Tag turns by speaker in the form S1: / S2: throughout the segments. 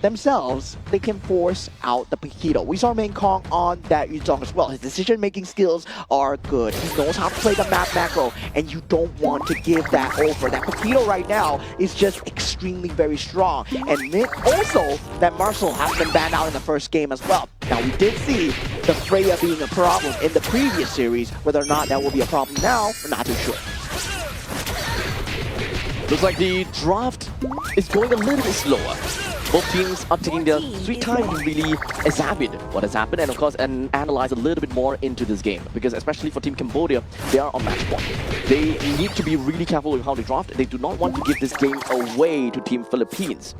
S1: themselves, they can force out the Paquito. We saw Main Kong on that Yuzong as well. His decision-making skills are good. He knows how to play the map macro, and you don't want to give that over. That Paquito right now is just extremely very strong. And also, that Marcel has been banned out in the first game as well. Now, we did see the Freya being a problem in the previous series. Whether or not that will be a problem now, we're not too sure.
S2: Looks like the draft is going a little bit slower. Both teams are taking their sweet time to really examine what has happened and of course analyze a little bit more into this game. Because especially for Team Cambodia, they are on match point. They need to be really careful with how they draft. They do not want to give this game away to Team Philippines.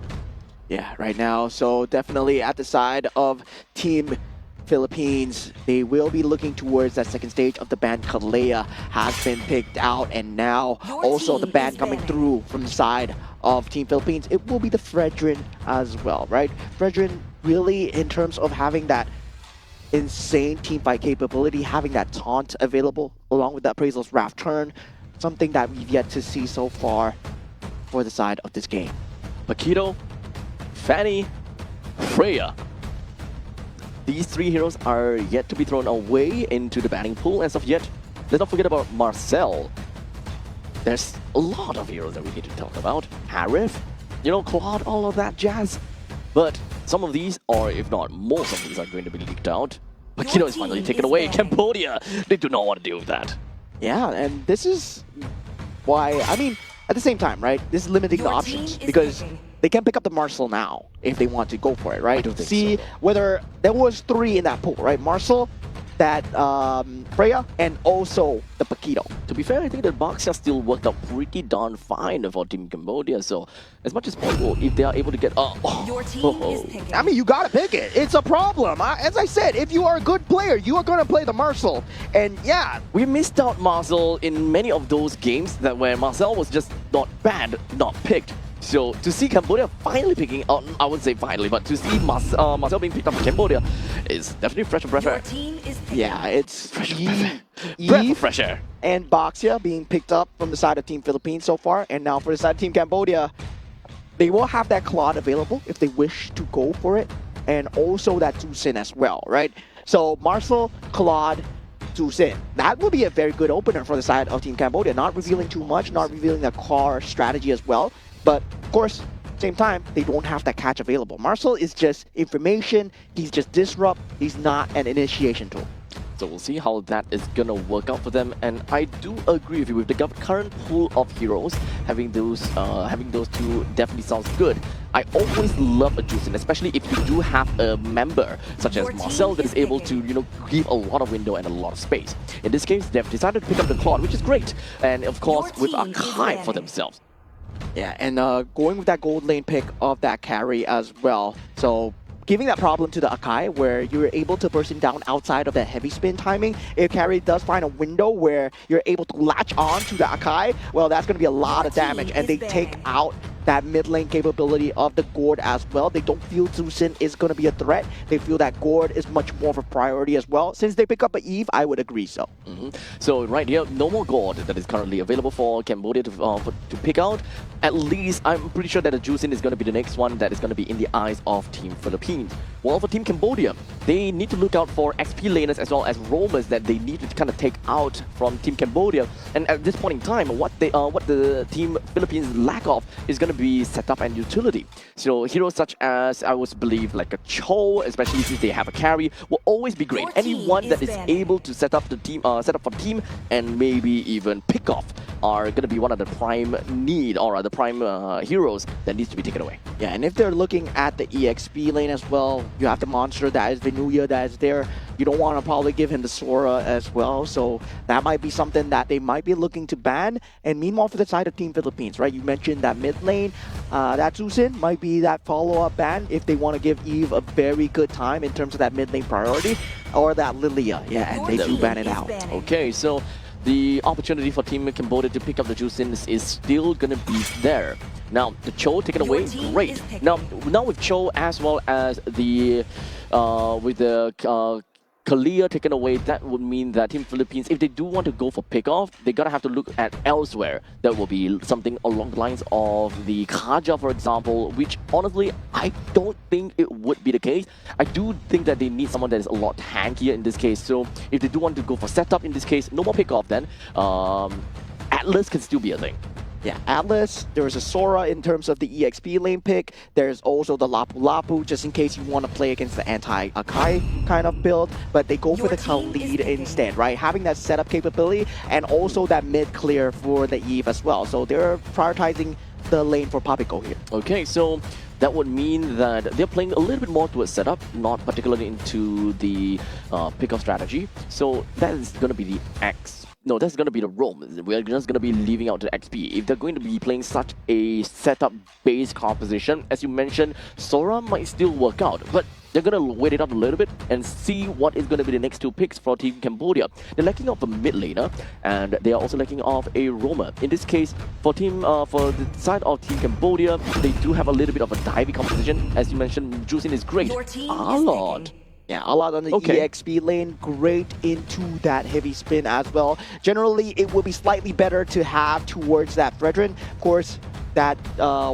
S1: Yeah, right now, so definitely at the side of Team Philippines, they will be looking towards that second stage of the band. Kalea has been picked out, and now also the band coming through from the side of Team Philippines. It will be the Fredrin as well, right? Fredrin really, in terms of having that insane team fight capability, having that taunt available along with the Appraisal's Wrath turn, something that we've yet to see so far for the side of this game.
S2: Paquito, Fanny, Freya. These three heroes are yet to be thrown away into the banning pool as of yet. Let's not forget about Marcel. There's a lot of heroes that we need to talk about. Harif, you know, Claude, all of that jazz. But some of these, or if not most of these, are going to be leaked out. Paquito is finally taken away. Cambodia, they do not want to deal with that.
S1: Yeah, and this is why, I mean, at the same time, right? This is limiting the options because they can pick up the Marcel now if they want to go for it, right?
S2: I don't think
S1: See
S2: so.
S1: whether there was 3 in that pool, right? Marcel, that Freya, and also the Paquito.
S2: To be fair, I think that Boxia still worked out pretty darn fine for Team Cambodia. So as much as possible, if they are able to get
S3: Your team is picking.
S1: I mean, you gotta pick it. It's a problem. As I said, if you are a good player, you are gonna play the Marcel. And yeah,
S2: we missed out Marcel in many of those games that where Marcel was just not banned, not picked. So to see Cambodia finally picking out, I wouldn't say finally, but to see Marcel being picked up for Cambodia is definitely fresh and fresh
S3: Your
S2: air.
S3: team is picking.
S1: yeah, it's
S2: Fresh
S1: Eve
S2: breath of fresh air.
S1: and Boxia being picked up from the side of Team Philippines so far. And now for the side of Team Cambodia, they will have that Claude available if they wish to go for it. And also that Tusin as well, right? So Marcel, Claude, Tusin. That will be a very good opener for the side of Team Cambodia. Not revealing too much, not revealing the car strategy as well. But of course, same time, they don't have that catch available. Marcel is just information. He's just disrupt. He's not an initiation tool.
S2: So we'll see how that is gonna work out for them. And I do agree with you with the current pool of heroes. Having those two definitely sounds good. I always love a Juicin, especially if you do have a member such as Marcel that is able to, you know, give a lot of window and a lot of space. In this case, they've decided to pick up the Claude, which is great. And of course, with Archive for themselves.
S1: Yeah, and going with that gold lane pick of that carry as well. So giving that problem to the Akai where you're able to burst him down outside of that heavy spin timing. If carry does find a window where you're able to latch on to the Akai, well, that's going to be a lot of damage. And they take out that mid lane capability of the Gord as well. They don't feel Tusin is going to be a threat. They feel that Gord is much more of a priority as well. Since they pick up a Eve, I would agree so.
S2: So right here, no more Gord that is currently available for Cambodia to pick out. At least, I'm pretty sure that the Juicin is going to be the next one that is going to be in the eyes of Team Philippines. Well, for Team Cambodia, they need to look out for XP laners as well as roamers that they need to kind of take out from Team Cambodia. And at this point in time, what the Team Philippines lack of is going to be setup and utility. So heroes such as, I would believe, like a Cho, especially since they have a carry, will always be great. Anyone that is able to set up the team, set up for the team, and maybe even pick off are going to be one of the prime need or the prime heroes that needs to be taken away.
S1: Yeah, and if they're looking at the EXP lane as well, you have the monster that is Venuya that is there. You don't want to probably give him the Sora as well, so that might be something that they might be looking to ban. And meanwhile, for the side of Team Philippines, right, you mentioned that mid lane, that Tusin might be that follow-up ban if they want to give Eve a very good time in terms of that mid lane priority, or that Lilia, yeah, and they do ban it out.
S2: Okay, so the opportunity for Team Cambodia to pick up the Juicin is still going to be there. Now, the Cho taken away, great. Now with Cho as well as the with the Kalia taken away, that would mean that Team Philippines, if they do want to go for pickoff, they gotta have to look at elsewhere. That will be something along the lines of the Kaja, for example, which honestly, I don't think it would be the case. I do think that they need someone that is a lot tankier in this case. So if they do want to go for setup in this case, no more pickoff then. Atlas can still be a thing.
S1: Yeah, Atlas, there's a Sora in terms of the EXP lane pick. There's also the Lapu Lapu, just in case you want to play against the anti-Akai kind of build. But they go for the Khalid instead, right? Having that setup capability and also that mid clear for the Eve as well. So they're prioritizing the lane for Papico here.
S2: Okay, so that would mean that they're playing a little bit more towards setup, not particularly into the pickoff strategy. So that is going to be the X. No, that's going to be the roam. We're just going to be leaving out the XP. If they're going to be playing such a setup-based composition, as you mentioned, Sora might still work out, but they're going to wait it up a little bit and see what is going to be the next two picks for Team Cambodia. They're lacking of a mid laner, and they are also lacking of a roamer. In this case, for the side of Team Cambodia, they do have a little bit of a divey composition. As you mentioned, Jusin is great. A lot.
S1: Yeah, a lot on the EXP lane, great into that heavy spin as well. Generally, it would be slightly better to have towards that Fredrin. Of course, that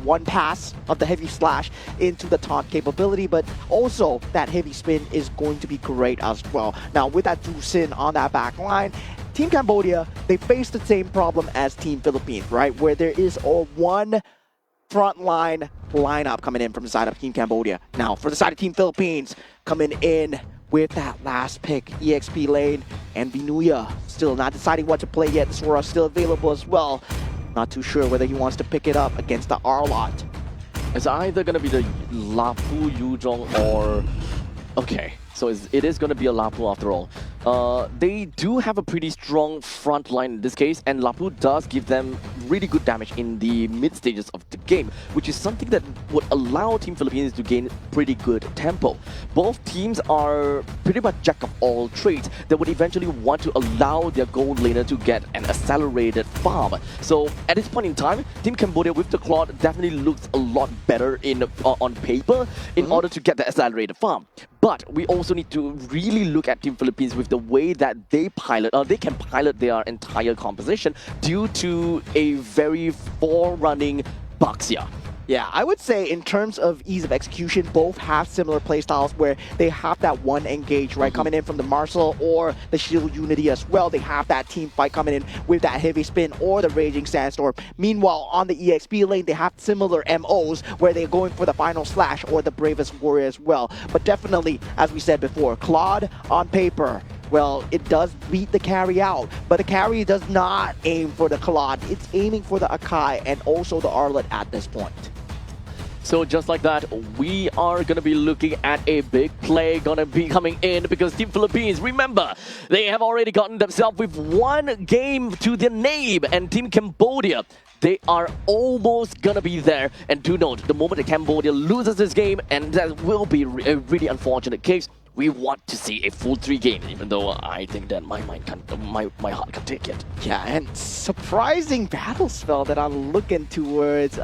S1: one pass of the heavy slash into the taunt capability, but also that heavy spin is going to be great as well. Now, with that Jusin on that back line, Team Cambodia, they face the same problem as Team Philippines, right? Where there is one frontline lineup coming in from the side of Team Cambodia. Now, for the side of Team Philippines, coming in with that last pick, EXP lane, and Vinuya still not deciding what to play yet. The Sora still available as well. Not too sure whether he wants to pick it up against the Arlot.
S2: It's either going to be the Lapu, Yuzhong, or... Okay, so it is going to be a Lapu after all. They do have a pretty strong front line in this case, and Lapu does give them really good damage in the mid stages of the game, which is something that would allow Team Philippines to gain pretty good tempo. Both teams are pretty much jack of all trades that would eventually want to allow their gold laner to get an accelerated farm. So at this point in time, Team Cambodia with the Claude definitely looks a lot better on paper in order to get the accelerated farm. But we also need to really look at Team Philippines with the way that they can pilot their entire composition due to a very forerunning Baxia.
S1: Yeah, I would say in terms of ease of execution, both have similar playstyles where they have that one engage, right, coming in from the Marcel or the Shield Unity as well. They have that team fight coming in with that heavy spin or the Raging Sandstorm. Meanwhile, on the EXP lane, they have similar MOs where they're going for the Final Slash or the Bravest Warrior as well. But definitely, as we said before, Claude on paper, well, it does beat the carry out, but the carry does not aim for the Claude. It's aiming for the Akai and also the Arlet at this point.
S2: So just like that, we are going to be looking at a big play going to be coming in because Team Philippines, remember, they have already gotten themselves with one game to their name, and Team Cambodia, they are almost going to be there. And do note, the moment that Cambodia loses this game, and that will be a really unfortunate case, we want to see a full 3 games, even though I think that my heart can take it.
S1: Yeah, and surprising battle spell that I'm looking towards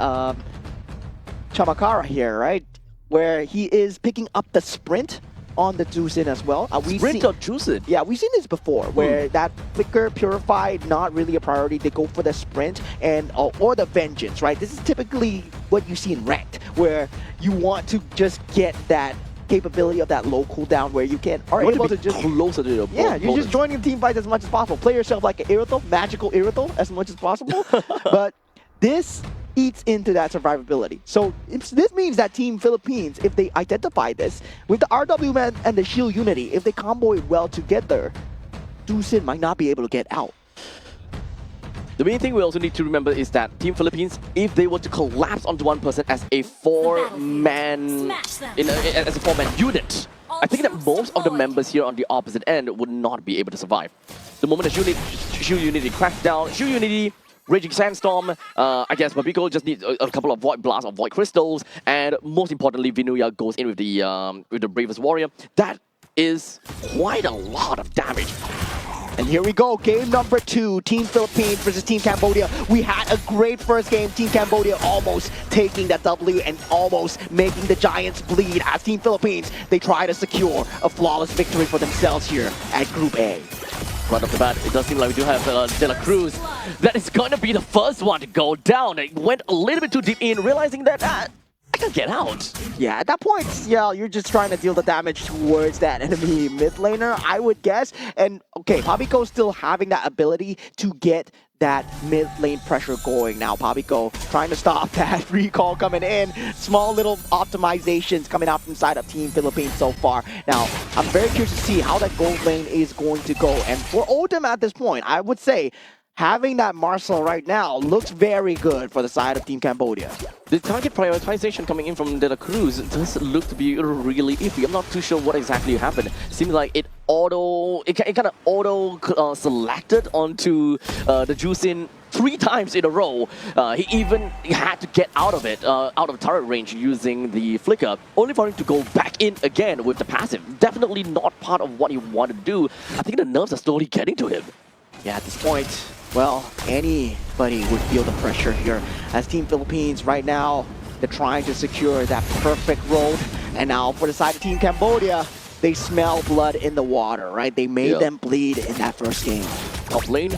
S1: Chamakara here, right? Where he is picking up the sprint on the Jusin as well.
S2: Sprint or Jusin?
S1: Yeah, we've seen this before, where that Flicker, Purify, not really a priority. They go for the sprint and or the Vengeance, right? This is typically what you see in Ranked, where you want to just get that capability of that low cooldown where you are able to just
S2: closer to your
S1: you're just joining team fights as much as possible. Play yourself like an Irithel, magical Irithel, as much as possible. But this eats into that survivability. So this means that Team Philippines, if they identify this with the RWM and the Shield Unity, if they combo it well together, Jusin might not be able to get out.
S2: The main thing we also need to remember is that Team Philippines, if they were to collapse onto one person as a four-man unit, I think that most of the members here on the opposite end would not be able to survive. The moment the Shield Unity cracks down, Shield Unity, Raging Sandstorm, I guess Babiko just needs a couple of Void Blasts or Void Crystals, and most importantly, Vinuya goes in with the Bravest Warrior. That is quite a lot of damage.
S1: And here we go, game number 2, Team Philippines versus Team Cambodia. We had a great first game, Team Cambodia almost taking that W and almost making the Giants bleed as Team Philippines, they try to secure a flawless victory for themselves here at Group A.
S2: Right off the bat, it does seem like we do have De La Cruz. That is going to be the first one to go down. It went a little bit too deep in, realizing that I can get out.
S1: Yeah, at that point, yeah, you're just trying to deal the damage towards that enemy mid laner, I would guess. And okay, Pabiko still having that ability to get that mid lane pressure going now. Pabiko trying to stop that recall coming in. Small little optimizations coming out from side of Team Philippines so far. Now, I'm very curious to see how that gold lane is going to go. And for Odom at this point, I would say having that Marcel right now looks very good for the side of Team Cambodia.
S2: The target prioritization coming in from De La Cruz does look to be really iffy. I'm not too sure what exactly happened. Seems like it kind of auto selected onto the Juicin 3 times in a row. He even had to get out of it, out of turret range using the flicker, only for him to go back in again with the passive. Definitely not part of what he wanted to do. I think the nerves are slowly getting to him.
S1: Yeah, at this point, well, anybody would feel the pressure here. As Team Philippines right now, they're trying to secure that perfect road. And now for the side of Team Cambodia, they smell blood in the water, right? They made them bleed in that first game.
S2: Top lane,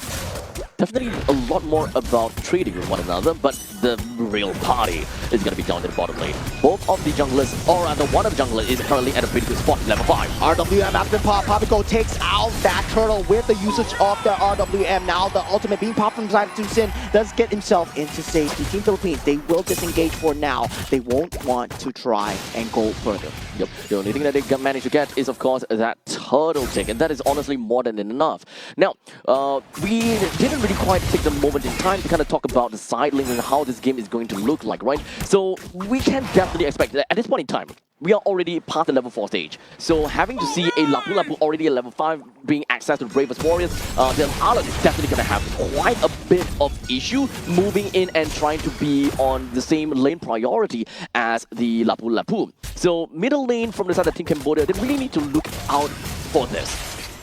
S2: definitely a lot more about trading with one another, but the real party is going to be down to the bottom lane. Both of the junglers, or rather one of the junglers, is currently at a pretty good spot, level 5.
S1: RWM has been popped. Pabiko takes out that turtle with the usage of the RWM. Now the ultimate being popped from the side of Tucson does get himself into safety. Team Philippines, they will disengage for now. They won't want to try and go further.
S2: Yep, the only thing that they managed to get is, of course, that turtle tick, and that is honestly more than enough. Now, we didn't really quite take the moment in time to kind of talk about the side lanes and how this game is going to look like, right? So we can definitely expect that at this point in time, we are already past the level 4 stage. So having to see a Lapu Lapu already at level 5 being accessed to Bravest Warriors, then Arlen is definitely going to have quite a bit of issue moving in and trying to be on the same lane priority as the Lapu Lapu. So middle lane from the side of Team Cambodia, they really need to look out for this.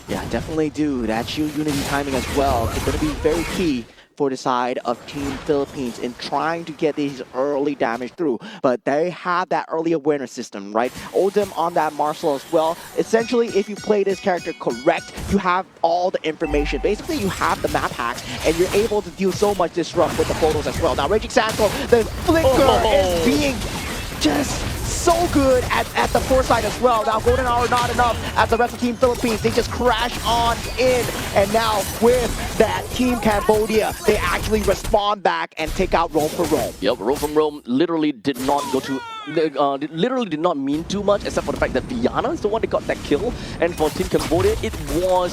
S1: Yeah, definitely do. That shield unity timing as well is going to be very key for the side of Team Philippines in trying to get these early damage through. But they have that early awareness system, right? Odom on that Marcel as well. Essentially, if you play this character correct, you have all the information. Basically, you have the map hacks, and you're able to deal so much disrupt with the photos as well. Now, Raging Sandstorm, the flicker is being just so good at the foresight as well. Now Golden Hour not enough as the rest of Team Philippines. They just crash on in. And now with that Team Cambodia, they actually respond back and take out Rome for Rome.
S2: Yep, Rome from Rome literally did not go to... literally did not mean too much, except for the fact that Viana is the one that got that kill. And for Team Cambodia, it was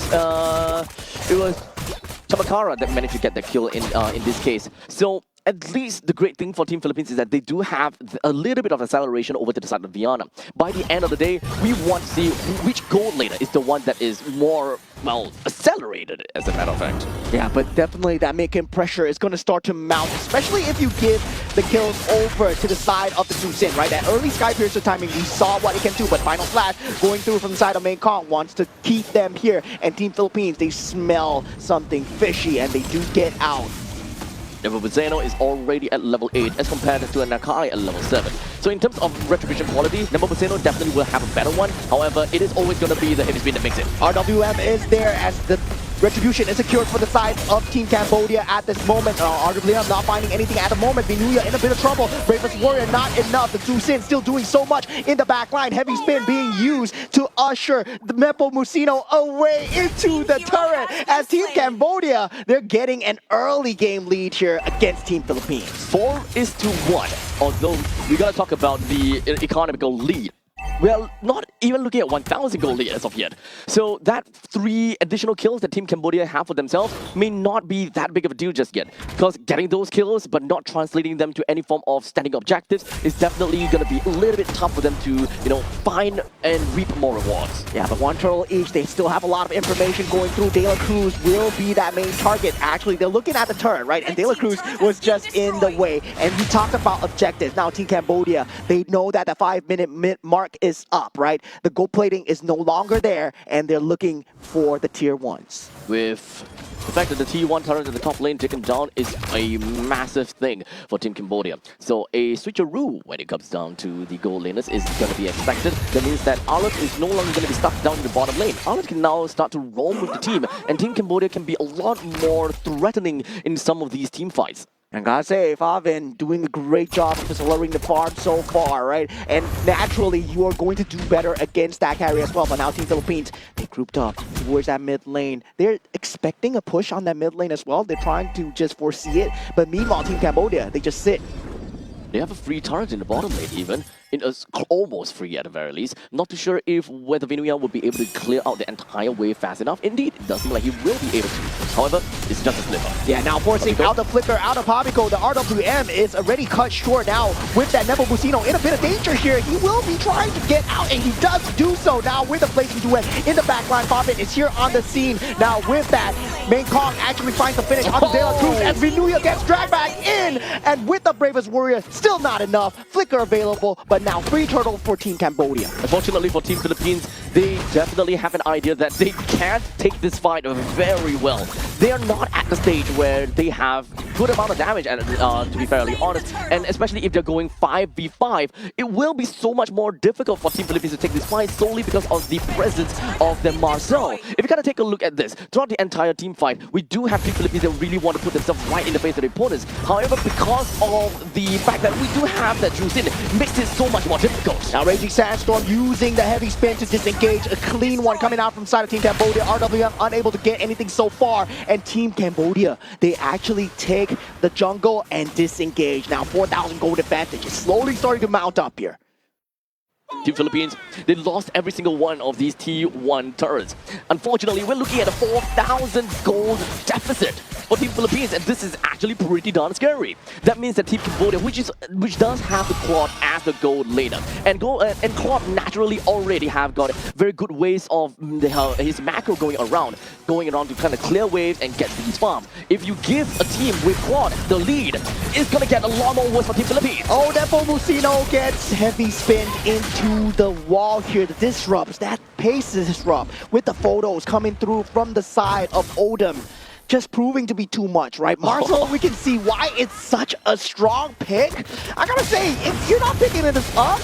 S2: Chamakara that managed to get the kill in this case. So at least the great thing for Team Philippines is that they do have a little bit of acceleration over to the side of Viana. By the end of the day, we want to see which gold laner is the one that is more, well, accelerated, as a matter of fact.
S1: Yeah, but definitely that making pressure is going to start to mount, especially if you give the kills over to the side of the Tucson, right? That early Skypiercer timing, we saw what it can do, but Final Slash going through from the side of Main Kong wants to keep them here. And Team Philippines, they smell something fishy and they do get out.
S2: Nagoya is already at level 8 as compared to a Nakai at level 7. So in terms of retribution quality, Nagoya definitely will have a better one. However, it is always going to be the heavy spin that makes it.
S1: RWM is there as the retribution is secured for the side of Team Cambodia at this moment. RWM not finding anything at the moment. Vinuya in a bit of trouble. Bravest Warrior not enough. The Tucson still doing so much in the back line. Heavy spin being used to usher the Mepo Musino away into the turret. As Team Cambodia, they're getting an early game lead here against Team Philippines.
S2: 4-1. Although we gotta talk about the economical lead. Well, not even looking at 1,000 gold lead as of yet. So that 3 additional kills that Team Cambodia have for themselves may not be that big of a deal just yet. Because getting those kills but not translating them to any form of standing objectives is definitely going to be a little bit tough for them to, you know, find and reap more rewards.
S1: Yeah, but 1 turtle each, they still have a lot of information going through. De La Cruz will be that main target. Actually, they're looking at the turret, right? And De La Cruz was just in the way. And we talked about objectives. Now, Team Cambodia, they know that the 5-minute mark is up, right? The gold plating is no longer there, and they're looking for the tier 1s.
S2: With the fact that the T1 turret at the top lane taken down is a massive thing for Team Cambodia. So a switcheroo when it comes down to the gold laners is going to be expected. That means that Arlet is no longer going to be stuck down in the bottom lane. Arlet can now start to roam with the team, and Team Cambodia can be a lot more threatening in some of these team fights.
S1: And gotta say, Favin doing a great job of accelerating the farm so far, right? And naturally, you are going to do better against that carry as well. But now Team Philippines, they grouped up towards that mid lane. They're expecting a push on that mid lane as well. They're trying to just foresee it. But meanwhile, Team Cambodia, they just sit.
S2: They have a free turret in the bottom lane even. Almost free at the very least. Not too sure if whether Vinuya will be able to clear out the entire wave fast enough. Indeed, it does seem like he will be able to. However, it's just a slipper.
S1: Yeah, now forcing out the flicker, out of Papico. The RWM is already cut short now with that Nebo Busino in a bit of danger here. He will be trying to get out, and he does do so now with the placing duet in the backline. Favin is here on the scene. Now with that, Main Kong actually finds the finish on the De La Cruz as Vinuya gets dragged back in. And with the Bravest Warrior, still not enough. Flicker available, but now free turtle for Team Cambodia.
S2: Unfortunately for Team Philippines, they definitely have an idea that they can't take this fight very well. They are not at the stage where they have good amount of damage, and to be fairly honest, and especially if they're going 5v5, it will be so much more difficult for Team Philippines to take this fight solely because of the presence of the Marcel. If you kind of take a look at this, throughout the entire team fight, we do have Team Philippines that really want to put themselves right in the face of the opponents. However, because of the fact that we do have that juice in, it makes it so much more difficult.
S1: Now Raging Sandstorm using the heavy spin to disengage. A clean one coming out from side of Team Cambodia. RWM unable to get anything so far. And Team Cambodia, they actually take the jungle and disengage. Now 4,000 gold advantage is slowly starting to mount up here.
S2: Team Philippines, they lost every single one of these T1 turrets. Unfortunately, we're looking at a 4,000 gold deficit for Team Philippines, and this is actually pretty darn scary. That means that Team Cambodia, which does have the Claude as the gold laner, and Claude naturally already have got very good ways of his macro going around to kind of clear waves and get these farms. If you give a team with Claude the lead, it's gonna get a lot more worse for Team Philippines.
S1: Oh, that Musino gets heavy spin into the wall here. The disrupts, that pace disrupt with the photos coming through from the side of Odom. Just proving to be too much, right? Marcel, we can see why it's such a strong pick. I gotta say, if you're not picking this up,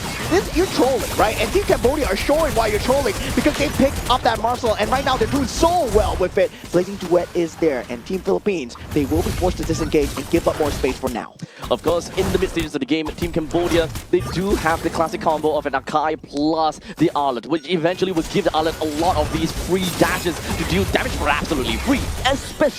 S1: you're trolling, right? And Team Cambodia are showing why you're trolling because they picked up that Marcel, and right now they're doing so well with it. Blazing Duet is there, and Team Philippines, they will be forced to disengage and give up more space for now.
S2: Of course, in the mid stages of the game, Team Cambodia, they do have the classic combo of an Akai plus the Arlet, which eventually will give the Arlet a lot of these free dashes to deal damage for absolutely free, especially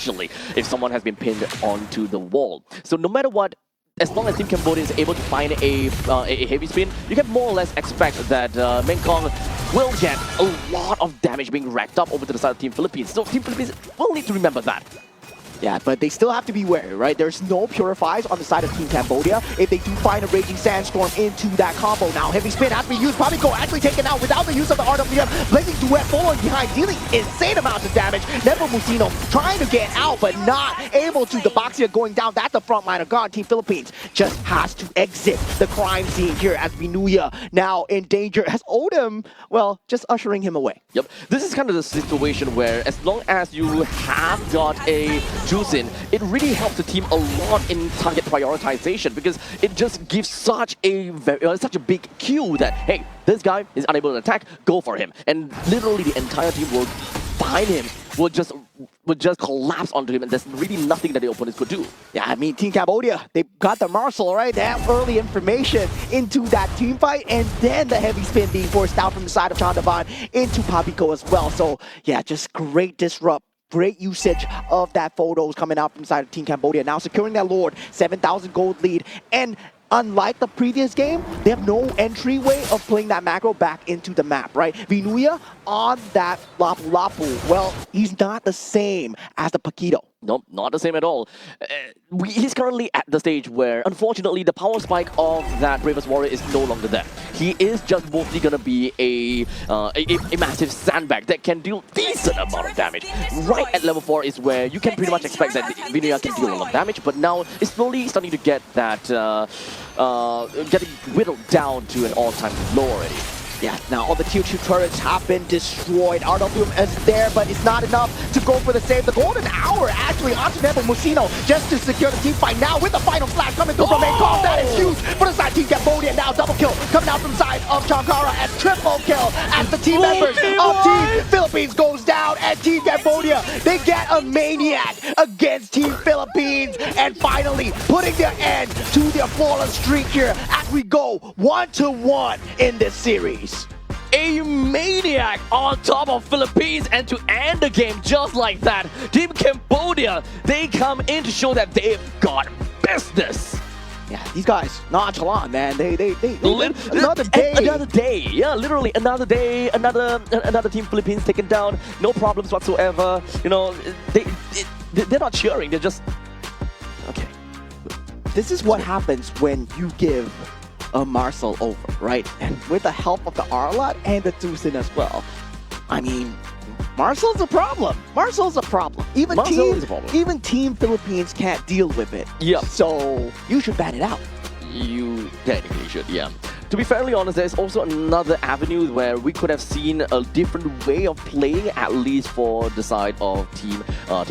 S2: if someone has been pinned onto the wall. So no matter what, as long as Team Cambodia is able to find a heavy spin, you can more or less expect that Mengkong will get a lot of damage being racked up over to the side of Team Philippines. So Team Philippines will need to remember that.
S1: Yeah, but they still have to be wary, right? There's no purifies on the side of Team Cambodia. If they do find a Raging Sandstorm into that combo now, heavy spin has to be used. Papico actually taken out without the use of the RWM. Blazing Duet following behind, dealing insane amounts of damage. Nebo Musino trying to get out, but not able to. The Boxia going down. That's the front liner gone. Team Philippines just has to exit the crime scene here as Vinuya now in danger. As Odom, well, just ushering him away.
S2: Yep, this is kind of the situation where as long as you have got a juice in, it really helps the team a lot in target prioritization because it just gives such a big cue that, hey, this guy is unable to attack, go for him. And literally the entire team will find him, will just collapse onto him, and there's really nothing that the opponents could do.
S1: Yeah, I mean, Team Cambodia, they got the Marcel, right? They have early information into that team fight, and then the heavy spin being forced out from the side of Chandavan into Papico as well. So, yeah, just great disrupt. Great usage of that photos coming out from the side of Team Cambodia. Now securing that Lord, 7,000 gold lead. And unlike the previous game, they have no entryway of playing that macro back into the map, right? Vinuya on that Lapu Lapu, well, he's not the same as the Paquito.
S2: Nope, not the same at all. He's currently at the stage where, unfortunately, the power spike of that Bravest Warrior is no longer there. He is just mostly going to be a massive sandbag that can deal decent amount of damage. Right at level 4 is where you can pretty much expect that Vinuya can deal a lot of damage, but now it's slowly starting to get that, getting whittled down to an all-time low already.
S1: Yeah, now all the tier 2 turrets have been destroyed. RWM is there, but it's not enough to go for the save. The golden hour actually onto Nebo Musino just to secure the team fight now with the final flash coming through from Acom. That is huge for the side team Cambodia. Now double kill coming out from the side of Chankara and triple kill as the team members of Team Philippines goes down and Team Cambodia, they get a maniac against Team Philippines and finally putting their end to their fallen streak here as we go 1-1 in this series.
S2: A maniac on top of Philippines, and to end the game just like that, Team Cambodia, they come in to show that they've got business.
S1: Yeah, these guys nonchalant, man. They
S2: Another day, yeah, literally another day, another Team Philippines taken down, no problems whatsoever. You know, they're not cheering, they're just okay.
S1: This is what happens when you give a Marcel over, right? And with the help of the Arlot and the Tucson as well. I mean, Marcel's a problem. Marcel's a problem. Even Team Philippines can't deal with it.
S2: Yep.
S1: So you should ban it out.
S2: You technically should, yeah. To be fairly honest, there's also another avenue where we could have seen a different way of playing, at least for the side of Team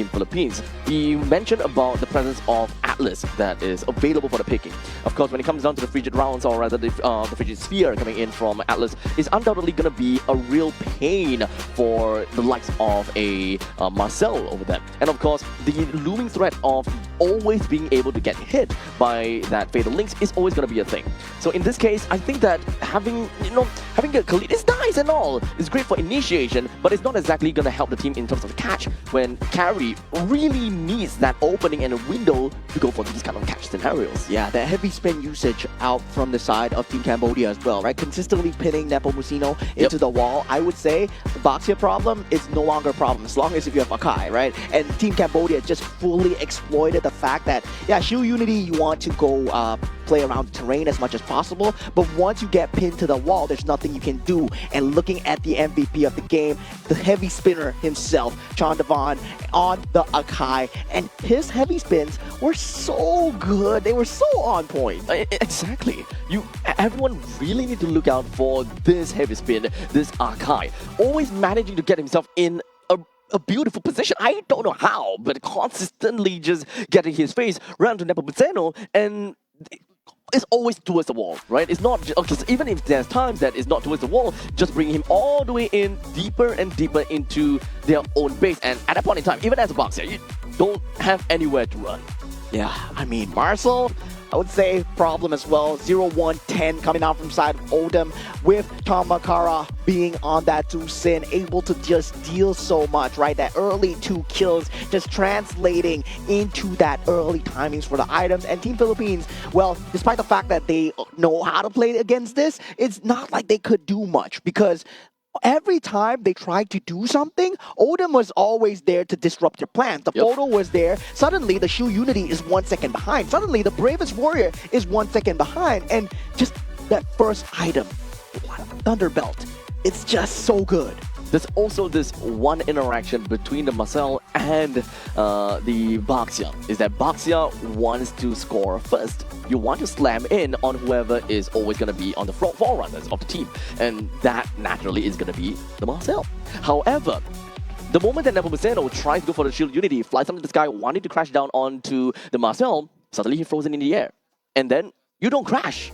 S2: Philippines. He mentioned about the presence of Atlas that is available for the picking. Of course, when it comes down to the frigid rounds, or rather the frigid sphere coming in from Atlas, is undoubtedly going to be a real pain for the likes of a Marcel over there. And of course, the looming threat of always being able to get hit by that Fatal Links is always going to be a thing. So in this case, I think that having a Khalid is nice and all. It's great for initiation, but it's not exactly going to help the team in terms of the catch when carry really needs that opening and a window to go for these kind of catch scenarios.
S1: Yeah, that heavy spin usage out from the side of Team Cambodia as well, right? Consistently pinning Nepomuceno into the wall. I would say the Boxia problem is no longer a problem as long as if you have Akai, right? And Team Cambodia just fully exploited the fact that, yeah, Shield Unity, you want to go play around the terrain as much as possible, but once you get pinned to the wall, there's nothing you can do. And looking at the MVP of the game, the heavy spinner himself, Chandavan, on the Akai, and his heavy spins were so good. They were so on point.
S2: Exactly. Everyone really need to look out for this heavy spin, this Akai. Always managing to get himself in a beautiful position. I don't know how, but consistently just getting his face round to Nepomuceno, and it's always towards the wall, right? It's not just, okay, so even if there's times that it's not towards the wall, just bringing him all the way in, deeper and deeper into their own base. And at that point in time, even as a boxer, you don't have anywhere to run.
S1: Yeah, I mean, Marcel, I would say problem as well. 0-1-10 coming out from side of Odom with Tamakara being on that Tucson, able to just deal so much, right? That early 2 kills just translating into that early timings for the items. And Team Philippines, well, despite the fact that they know how to play against this, it's not like they could do much because every time they tried to do something, Odom was always there to disrupt your plans. The photo was there. Suddenly, the Shield Unity is 1 second behind. Suddenly, the Bravest Warrior is 1 second behind. And just that first item, Thunderbelt, it's just so good.
S2: There's also this one interaction between the Marcel and the Boxia, is that Boxia wants to score first. You want to slam in on whoever is always going to be on the forerunners of the team, and that naturally is going to be the Marcel. However, the moment that Nepomuceno tries to go for the Shield Unity, flies up into the sky, wanting to crash down onto the Marcel, suddenly he's frozen in the air. And then you don't crash.